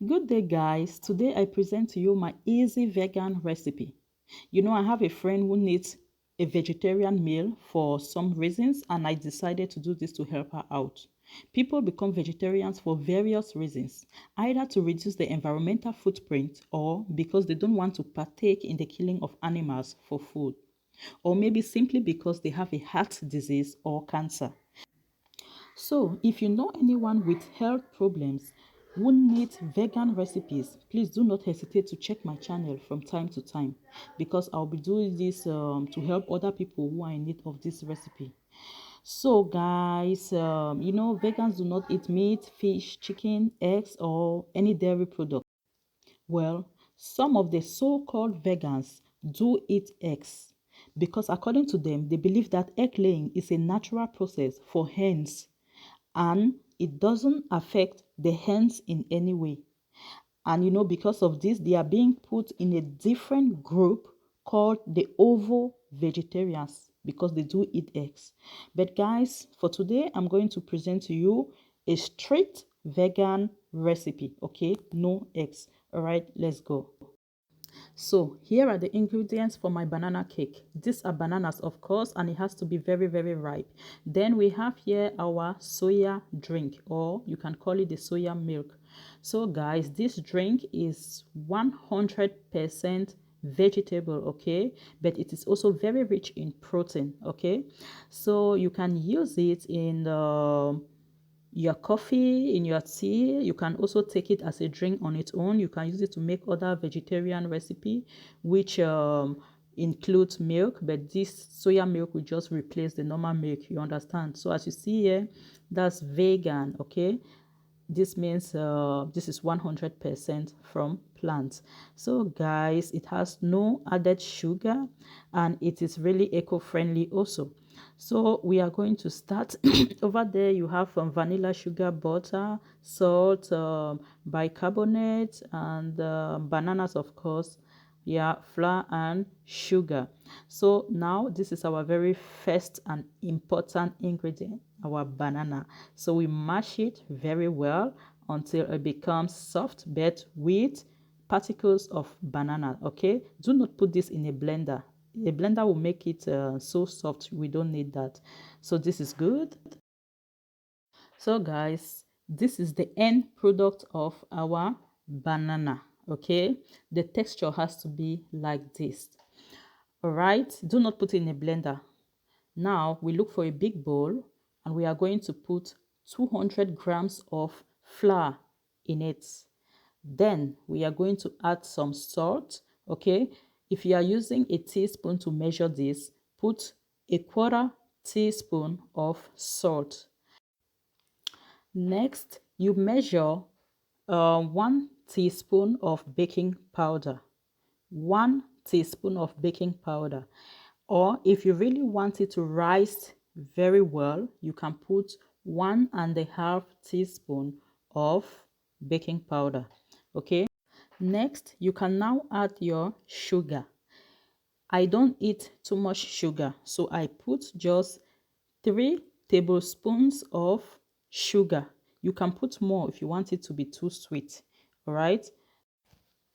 Good day, guys. Today I present to you my easy vegan recipe. I have a friend who needs a vegetarian meal for some reasons, and I decided to do this to help her out. People become vegetarians for various reasons, either to reduce the environmental footprint or because they don't want to partake in the killing of animals for food, or maybe simply because they have a heart disease or cancer. So, if you know anyone with health problems who needs vegan recipes, please do not hesitate to check my channel from time to time because I'll be doing this to help other people who are in need of this recipe. So, guys, vegans do not eat meat, fish, chicken, eggs, or any dairy product. Well, some of the so-called vegans do eat eggs because according to them, they believe that egg laying is a natural process for hens and it doesn't affect the hens in any way. And because of this, they are being put in a different group called the ovo vegetarians because they do eat eggs. But guys, for today, I'm going to present to you a strict vegan recipe. Okay, no eggs. All right, let's go. So here are the ingredients for my banana cake. These are bananas, of course, and it has to be very, very ripe. Then we have here our soya drink, or you can call it the soya milk. So guys, this drink is 100% vegetable, okay, but it is also very rich in protein, okay. So you can use it in your coffee, in your tea. You can also take it as a drink on its own. You can use it to make other vegetarian recipe, which includes milk, but this soya milk will just replace the normal milk, you understand. So as you see here, that's vegan, okay. This means this is 100% from plants. So guys, it has no added sugar and it is really eco-friendly also. So we are going to start. Over there you have vanilla, sugar, butter, salt, bicarbonate, and bananas, of course. Yeah, flour and sugar. So now this is our very first and important ingredient, our banana. So we mash it very well until it becomes soft but with particles of banana. Okay, do not put this in a blender. A blender will make it so soft. We don't need that. So this is good. So guys, this is the end product of our banana. Okay, the texture has to be like this. All right, do not put it in a blender. Now we look for a big bowl and we are going to put 200 grams of flour in it. Then we are going to add some salt. Okay, if you are using a teaspoon to measure this, put a quarter teaspoon of salt. Next, you measure 1 teaspoon of baking powder. 1 teaspoon of baking powder. Or if you really want it to rise very well, you can put 1.5 teaspoon of baking powder. Okay. Next, you can now add your sugar. I don't eat too much sugar, so I put just 3 tablespoons of sugar. You can put more if you want it to be too sweet. All right.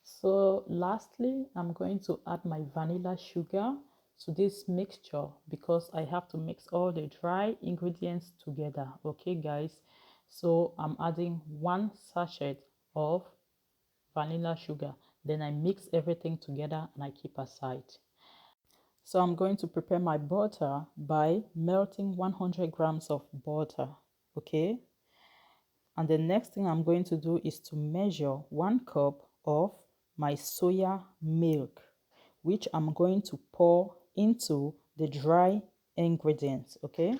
So lastly, I'm going to add my vanilla sugar to this mixture because I have to mix all the dry ingredients together. Okay, guys. So I'm adding 1 sachet of vanilla sugar. Then I mix everything together and I keep aside. So I'm going to prepare my butter by melting 100 grams of butter. Okay. And the next thing I'm going to do is to measure 1 cup of my soya milk, which I'm going to pour into the dry ingredients. Okay.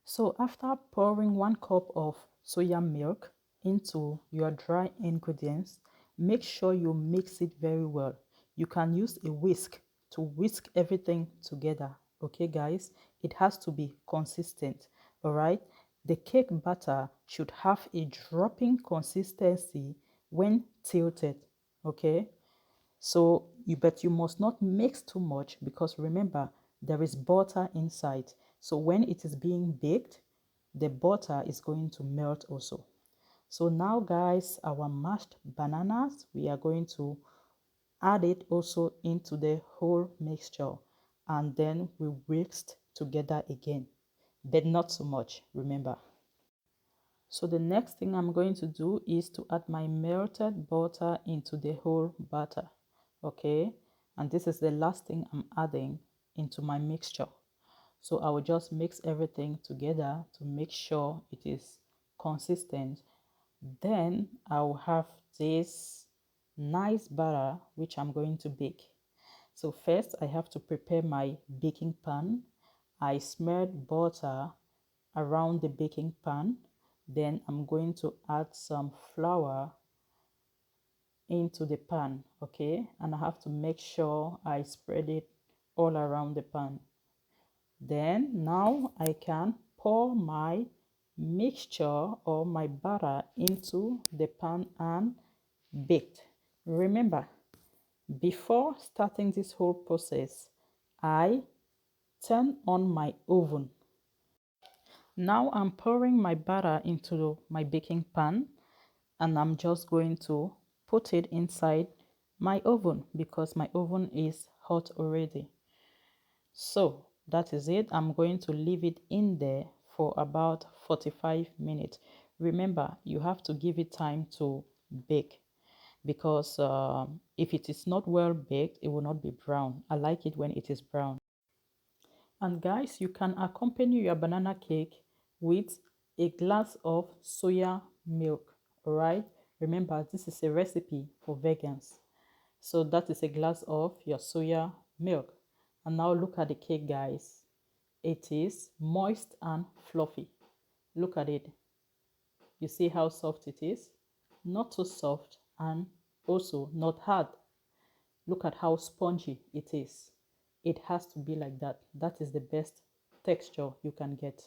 So after pouring 1 cup of soya milk into your dry ingredients, make sure you mix it very well. You can use a whisk to whisk everything together. Okay, guys, it has to be consistent. All right. The cake batter should have a dropping consistency when tilted. Okay. So but you must not mix too much because remember there is butter inside. So when it is being baked, the butter is going to melt also. So now guys, our mashed bananas, we are going to add it also into the whole mixture, and then we whisk together again, but not so much, remember. So the next thing I'm going to do is to add my melted butter into the whole batter, okay? And this is the last thing I'm adding into my mixture. So I will just mix everything together to make sure it is consistent. Then I will have this nice batter which I'm going to bake. So first I have to prepare my baking pan. I smeared butter around the baking pan. Then I'm going to add some flour into the pan, okay? And I have to make sure I spread it all around the pan. Then now I can pour my mixture or my batter into the pan and bake. Remember, before starting this whole process, I turn on my oven. Now I'm pouring my batter into my baking pan, and I'm just going to put it inside my oven because my oven is hot already. So that is it. I'm going to leave it in there for about 45 minutes. Remember, you have to give it time to bake because if it is not well baked, it will not be brown. I like it when it is brown. And guys, you can accompany your banana cake with a glass of soya milk. All right, remember this is a recipe for vegans. So that is a glass of your soya milk. And now look at the cake, guys. It is moist and fluffy. Look at it. You see how soft it is? Not too soft and also not hard. Look at how spongy it is. It has to be like that. That is the best texture you can get.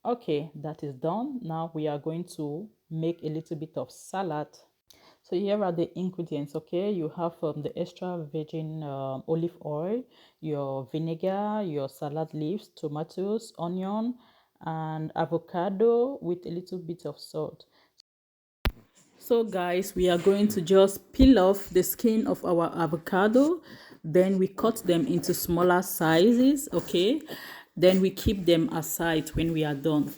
Okay, that is done. Now we are going to make a little bit of salad. So here are the ingredients, okay? You have the extra virgin olive oil, your vinegar, your salad leaves, tomatoes, onion, and avocado with a little bit of salt. So guys, we are going to just peel off the skin of our avocado. Then we cut them into smaller sizes, okay? Then we keep them aside when we are done.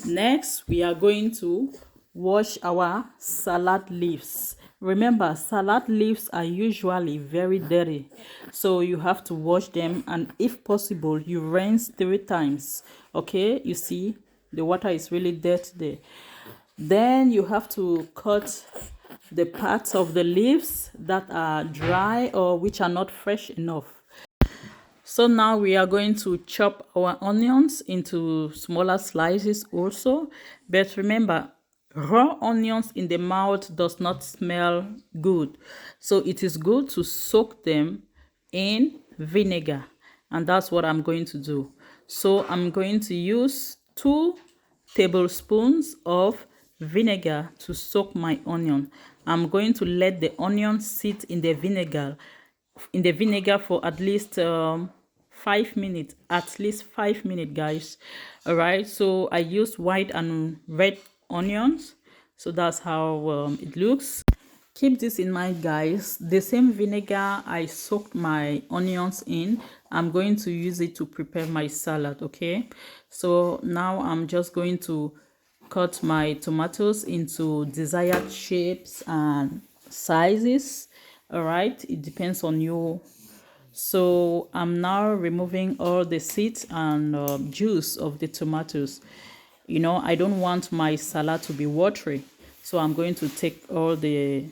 Next, we are going to wash our salad leaves. Remember, salad leaves are usually very dirty, so you have to wash them, and if possible, you rinse 3 times, okay? You see, the water is really dirty there. Then you have to cut the parts of the leaves that are dry or which are not fresh enough. So now we are going to chop our onions into smaller slices also. But remember, raw onions in the mouth does not smell good. So it is good to soak them in vinegar. And that's what I'm going to do. So I'm going to use 2 tablespoons of vinegar to soak my onion. I'm going to let the onion sit in the vinegar for at least 5 minutes, at least 5 minutes, guys. All right, so I used white and red onions, so that's how it looks. Keep this in mind, guys. The same vinegar I soaked my onions in, I'm going to use it to prepare my salad, okay? So now I'm just going to cut my tomatoes into desired shapes and sizes. All right, it depends on you. So I'm now removing all the seeds and juice of the tomatoes. You know, I don't want my salad to be watery, so I'm going to take all the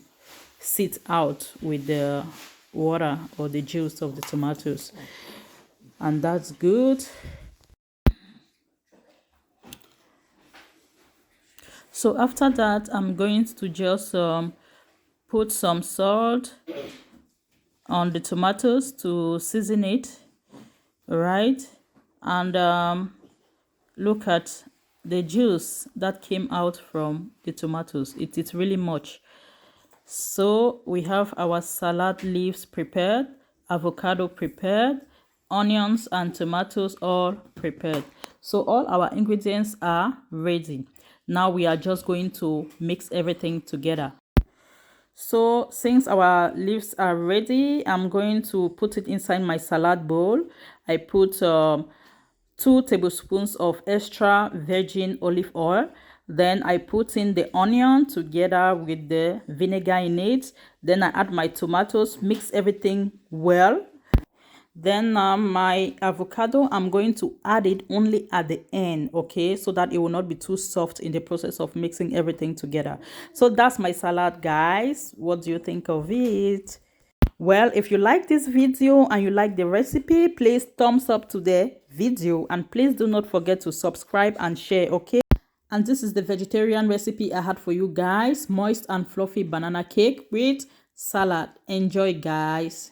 seeds out with the water or the juice of the tomatoes, and that's good. So after that, I'm going to just put some salt on the tomatoes to season it, right? And look at the juice that came out from the tomatoes. It is really much. So we have our salad leaves prepared, avocado prepared, onions and tomatoes all prepared. So all our ingredients are ready. Now we are just going to mix everything together. So since our leaves are ready, I'm going to put it inside my salad bowl. I put 2 tablespoons of extra virgin olive oil. Then I put in the onion together with the vinegar in it. Then I add my tomatoes, mix everything well. Then my avocado, I'm going to add it only at the end, okay, so that it will not be too soft in the process of mixing everything together. So that's my salad, guys. What do you think of it? Well, if you like this video and you like the recipe, please thumbs up to the video, and please do not forget to subscribe and share, okay? And this is the vegetarian recipe I had for you guys: moist and fluffy banana cake with salad. Enjoy, guys.